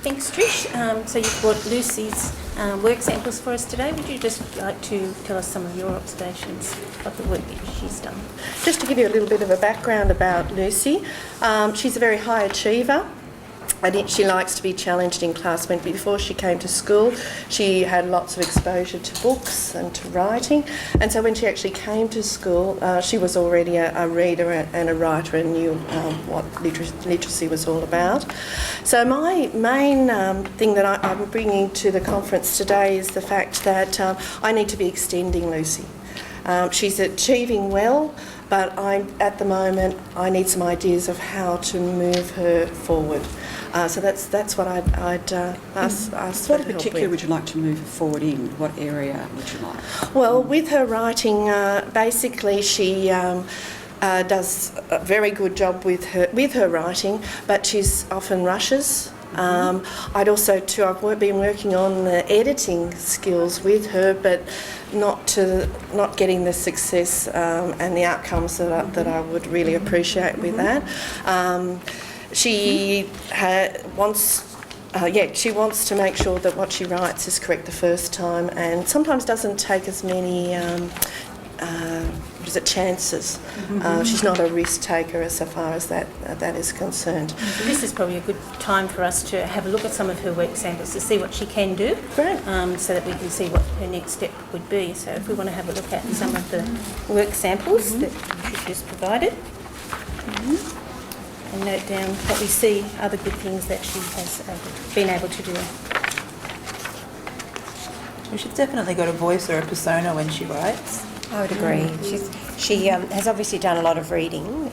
Thanks, Trish. So you've brought Lucy's work samples for us today. Would you just like to tell us some of your observations of the work that she's done? Just to give you a little bit of a background about Lucy, she's a very high achiever. And she likes to be challenged in class. When before she came to school, she had lots of exposure to books and to writing. And so when she actually came to school, she was already a reader and a writer and knew what literacy was all about. So my main thing that I'm bringing to the conference today is the fact that I need to be extending Lucy. She's achieving well, but at the moment I need some ideas of how to move her forward. So that's what I'd ask What in particular would you like to move forward in? What area would you like? Well, with her writing, basically she does a very good job with her writing, but she's often rushes. I'd also too. I've been working on the editing skills with her, but not getting the success and the outcomes that I would really appreciate with that. She wants to make sure that what she writes is correct the first time, and sometimes doesn't take as many chances. She's not a risk taker as far as that is concerned. So this is probably a good time for us to have a look at some of her work samples to see what she can do. Great. So that we can see what her next step would be. So if we want to have a look at some of the work samples that she's just provided. And note down what we see are the good things that she has been able to do. She's definitely got a voice or a persona when she writes. I would agree. She has obviously done a lot of reading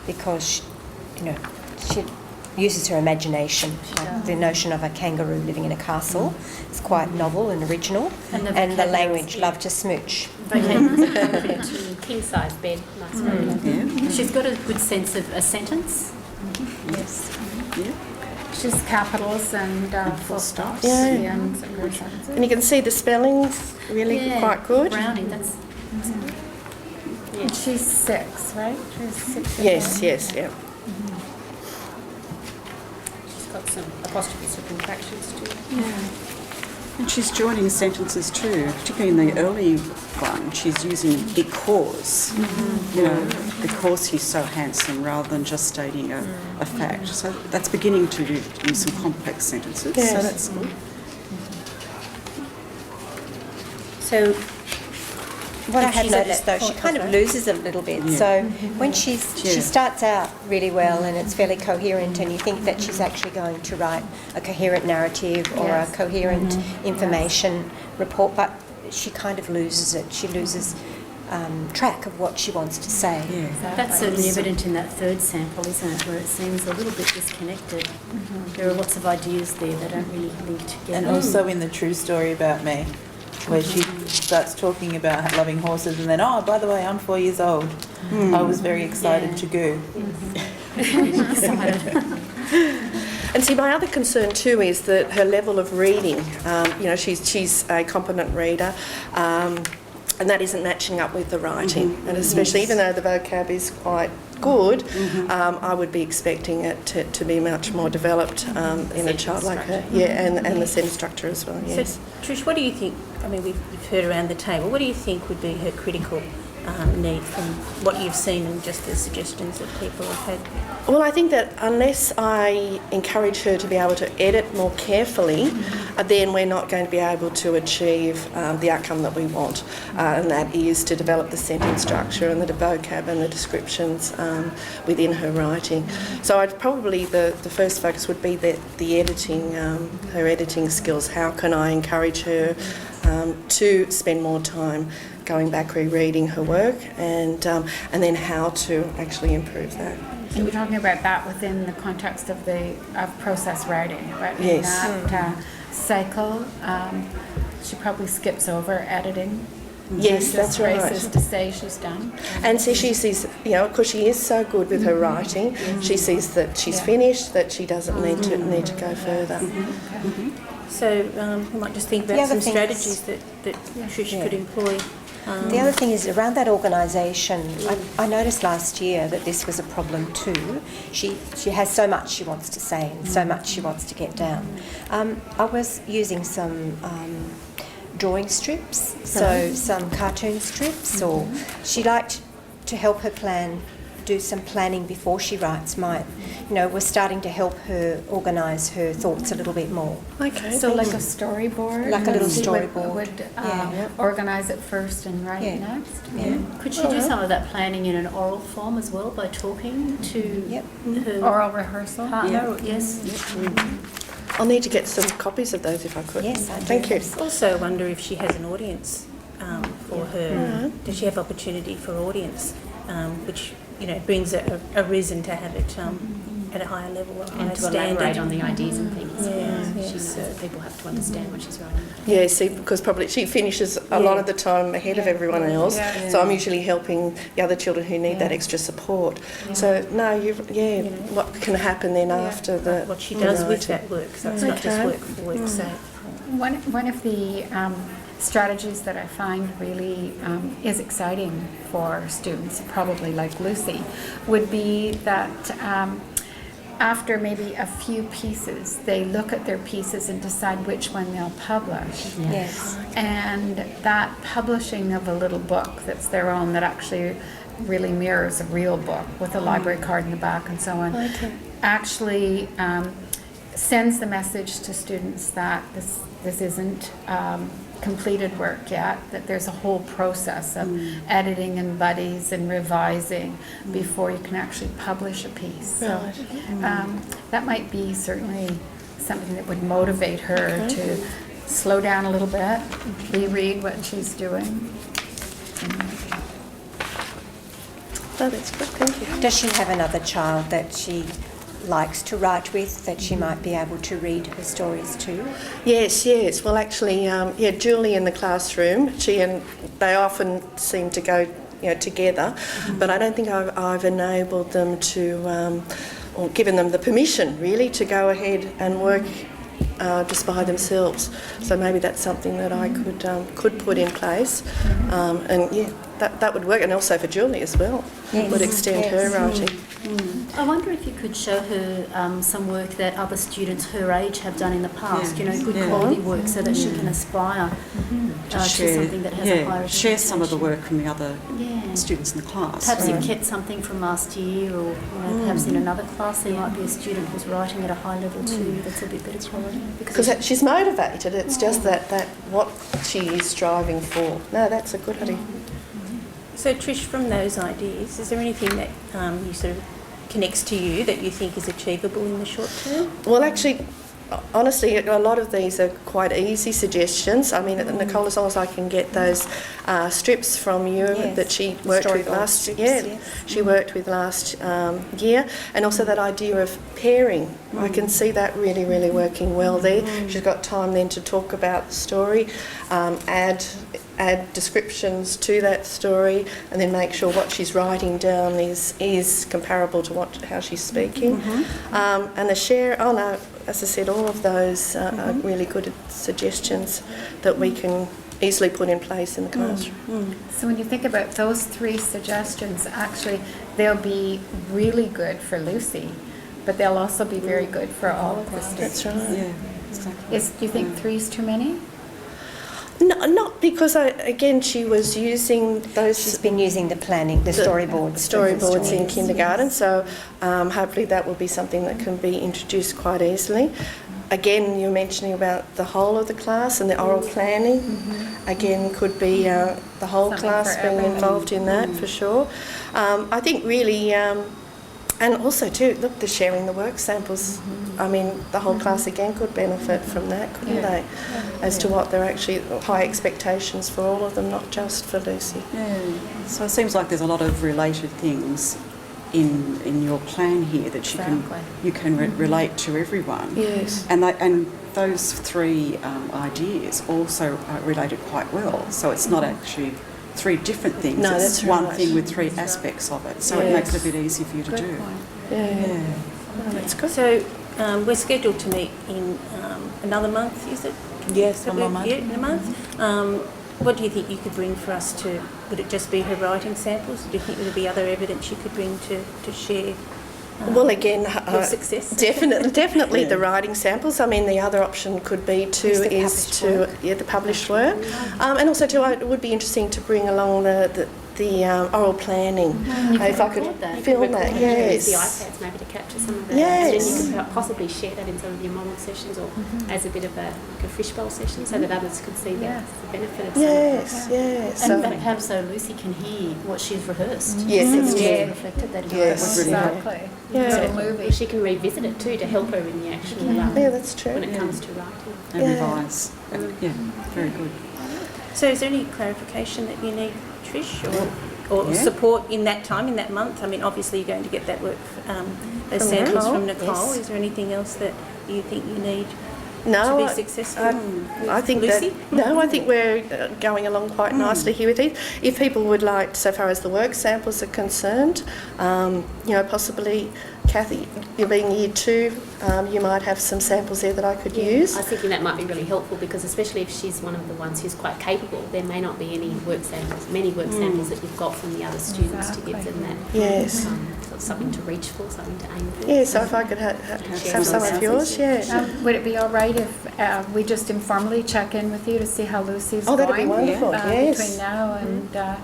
because she uses her imagination. Like the notion of a kangaroo living in a castle is quite novel and original, and the language "love to smooch." King-size bed, nice very. She's got a good sense of a sentence. Yes. Yeah. She's capitals and full stops. Yeah. And you can see the spelling's really quite good. Browning, that's good. Yeah. And she's 6, right? She's 6. Yes, yeah. She's got some apostrophes for contractions too. Yeah. And she's joining sentences too, particularly in the early one. She's using because, because he's so handsome, rather than just stating a fact. So that's beginning to use some complex sentences. Yes. So that's good. So What I have noticed though, she kind of loses a little bit. Yeah. So when she starts out really well and it's fairly coherent, and you think that she's actually going to write a coherent narrative or a coherent information report, but she kind of loses it. She loses track of what she wants to say. Yeah. That's certainly evident in that third sample, isn't it, where it seems a little bit disconnected. There are lots of ideas there that don't really link together. And also in the true story about me, where she starts talking about loving horses and then, oh, by the way, I'm 4 years old. I was very excited to go. And see, my other concern too is that her level of reading. She's a competent reader, and that isn't matching up with the writing. And especially, even though the vocab is quite good, I would be expecting it to be much more developed in a child like her. Yeah, and the sentence structure as well. Yes. So, Trish, what do you think? I mean, we've heard around the table. What do you think would be her critical need from what you've seen and just the suggestions that people have had? Well, I think that unless I encourage her to be able to edit more carefully, then we're not going to be able to achieve the outcome that we want, and that is to develop the sentence structure and the vocab and the descriptions within her writing. So I'd probably, the first focus would be the editing, her editing skills. How can I encourage her to spend more time going back rereading her work, and then how to actually improve that. So we're talking about that within the context of process writing, right? Yes. In that cycle, she probably skips over editing. Yes, that's right. Races to say she's done. And so she sees, because she is so good with her writing, she sees that she's finished, that she doesn't need to go further. So we might just think about some strategies that Trish could employ The other thing is around that organisation, I noticed last year that this was a problem too. She has so much she wants to say and so much she wants to get down. I was using some drawing strips, so some cartoon strips, or she liked to help her do some planning before she writes. We're starting to help her organise her thoughts a little bit more. Okay. So like a storyboard? Like a little She storyboard. Would Yeah. organise it first and write Yeah. next? Yeah. Could she do some of that planning in an oral form as well by talking to Yep. her Oral rehearsal? partner? Yes. I'll need to get some copies of those if I could. Yes, I do. Thank you. Also wonder if she has an audience for her. Does she have opportunity for audience, which brings a reason to have it at a higher level, a higher And to standard. elaborate on the ideas and things. Yeah, She knows that people have to understand what she's writing. Yeah, see, because probably she finishes a lot of the time ahead of everyone else. Yeah. So I'm usually helping the other children who need that extra support. So no, what can happen then after the What she does with writing. that work, so it's not just Okay. work for work's sake. One of the strategies that I find really is exciting for students, probably like Lucy, would be that after maybe a few pieces, they look at their pieces and decide which one they'll publish. Yes. And that publishing of a little book that's their own, that actually really mirrors a real book with a library card in the back and so on, actually sends the message to students that this isn't completed work yet, that there's a whole process of editing and buddies and revising before you can actually publish a piece. So that might be certainly something that would motivate her to slow down a little bit, reread what she's doing. Oh, that's good, thank you. Does she have another child that she likes to write with, that she might be able to read her stories to? Yes. Well, actually, Julie in the classroom, she and they often seem to go together, but I don't think I've enabled them to, or given them the permission really to go ahead and work just by themselves. So maybe that's something that I could put in place, and that would work, and also for Julie as well. Yes. Would extend her writing. I wonder if you could show her some work that other students her age have done in the past, good quality work, so that she can aspire to something that has a higher share some of the reputation. work from the other Yeah. students in the class. Perhaps you've kept something from last year, or perhaps in another class there might be a student who's writing at a high level too that's a bit better quality. Because she's motivated. It's just that what she is striving for. No, that's a good idea. So Trish, from those ideas, is there anything that you sort of connects to you that you think is achievable in the short term? Well, actually, honestly, a lot of these are quite easy suggestions. I mean, Nicole, as long as I can get those strips from you that she worked with last year. She worked with last year, and also that idea of pairing. I can see that really, really working well there. She's got time then to talk about the story, add descriptions to that story, and then make sure what she's writing down is comparable to how she's speaking. And the share, as I said, all of those are really good suggestions that we can easily put in place in the classroom. So when you think about those three suggestions, actually they'll be really good for Lucy, but they'll also be very good for all of the students. That's right. Yeah, exactly. Do you think three's too many? No, not because she was using those. She's been using the planning, the storyboards in kindergarten, so hopefully that will be something that can be introduced quite easily. Again, you're mentioning about the whole of the class and the oral planning. Again, could be the whole Something class for being everyone. involved in that for sure. I think really, and also too, look, the sharing the work samples. I mean, the whole class again could benefit from that, couldn't they? As to what they're actually high expectations for all of them, not just for Lucy. Yeah. So it seems like there's a lot of related things in your plan here that you can relate to everyone. Yes. And those three ideas also are related quite well. So it's not actually three different things. No, it's that's one right. thing with three aspects of it. So it makes it a bit easier for you to do. Yeah. Oh, that's good. So we're scheduled to meet in another month, is it? Yes, So one more month. Yeah, in a month. what do you think you could bring for us to, would it just be her writing samples? Do you think there would be other evidence you could bring to share Well, again, your success? definitely the writing samples. I mean, the other option could be the published work, and also too, it would be interesting to bring along the oral planning. If I could film that, yes. Use the iPads maybe to capture some of that. Yes. And then you could possibly share that in some of your model sessions or as a bit of a fishbowl session so that others could see the benefit of some of that. Yes. And perhaps so Lucy can hear what she's rehearsed. Yes, that's true. Yeah, reflected that in Yes. her work. Exactly. Yeah. Little movie. Or she can revisit it too to help her in the actual Yeah, that's true. when it comes to writing. And revise. Yeah, very good. So is there any clarification that you need, Trish, or support in that time, in that month? I mean, obviously you're going to get that work, those From samples Nicole, from Nicole. yes. Is there anything else that you think you need to No, be successful? I think Lucy? I think we're going along quite nicely here with these. If people would like, so far as the work samples are concerned, possibly, Kathy, you being year 2, you might have some samples there that I could use. I was thinking that might be really helpful because especially if she's one of the ones who's quite capable, there may not be any many work samples that you've got from the other students to give them that. Yes. So it's something to reach for, something to aim for. Yeah, so if I could have some of yours, yeah. Would it be all right if we just informally check in with you to see how Lucy's going? that'd be wonderful, yes. Between now and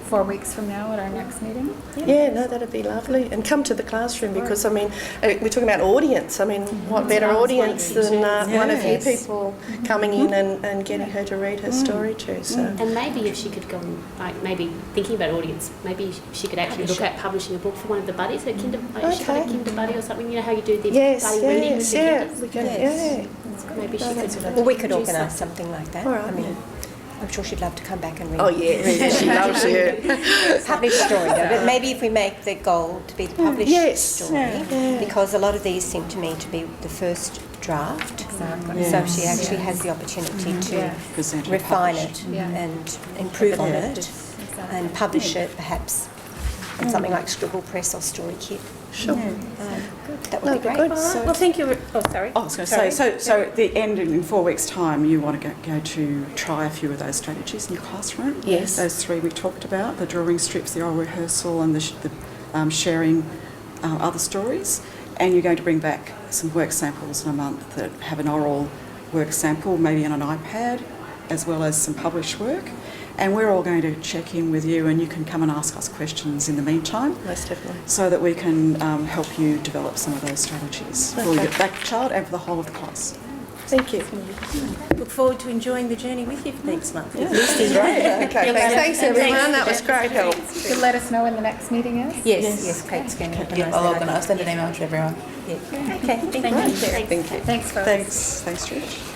4 weeks from now at our next meeting? Yeah, no, that'd be lovely. And come to the classroom because, I mean, we're talking about audience. I mean, what better audience than one of you people coming in and getting her to read her story to. So. And maybe if she could go and, maybe thinking about audience, maybe she could actually look at publishing a book for one of the buddies, her kinder, if she's got a kinder buddy or something, you know how you do the buddy reading with the kinders? We can, Maybe she could. Well, we could organise something like that. All right. I mean, I'm sure she'd love to come back and read. Oh, yes, she loves you. Published story, though. But maybe if we make the goal to be the published story, because a lot of these seem to me to be the first draft. Exactly. So she actually has the opportunity to Present and refine publish. it and improve on it and publish it perhaps in something like Scribble Press or Story Kit. Sure. That would be great. Good. Well, thank you. Oh, sorry. I was going to say, so at the end, in 4 weeks' time, you want to go to try a few of those strategies in your classroom. Yes. Those 3 we talked about, the drawing strips, the oral rehearsal and the sharing other stories. And you're going to bring back some work samples in a month that have an oral work sample, maybe on an iPad, as well as some published work. And we're all going to check in with you and you can come and ask us questions in the meantime. Most definitely. So that we can help you develop some of those strategies for your back child and for the whole of the class. Thank you. Look forward to enjoying the journey with you for next month. Great. Okay, thanks everyone. That was great help. You'll let us know when the next meeting is? Yes, Kate's going to organise Yeah, I'll that. organise, send an email to everyone. Okay, thank you. Thank you. Thanks, folks. Thanks, Trish.